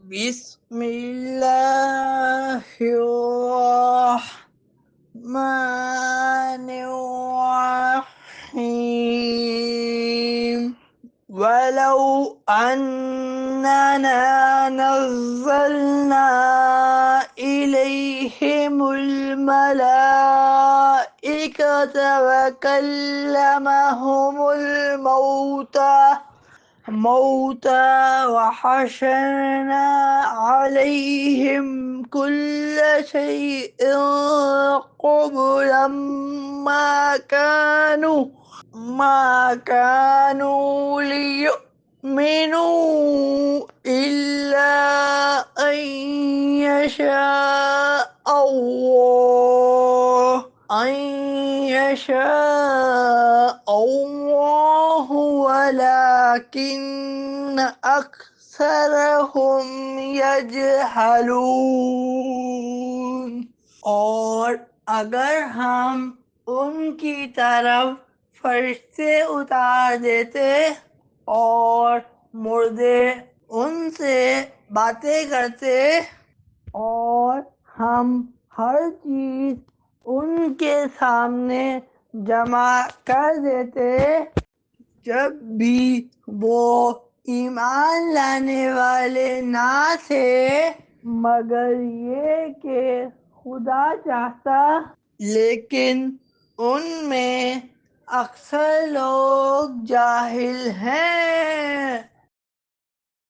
بسم الله الرحمن الرحيم ولو أننا نزلنا إليهم الملائكة وكلمهم الموتى وحشرنا عليهم كل شيء قبلا ما كانوا ليؤمنوا إلا أن يشاء الله ولكن أكثرهم يجهلون۔ اور اگر ہم ان کی طرف فرشتے اتار دیتے اور مردے ان سے باتیں کرتے اور ہم ہر چیز ان کے سامنے جمع کر دیتے جب بھی وہ ایمان لانے والے نہ تھے مگر یہ کہ خدا چاہتا، لیکن ان میں اکثر لوگ جاہل ہیں۔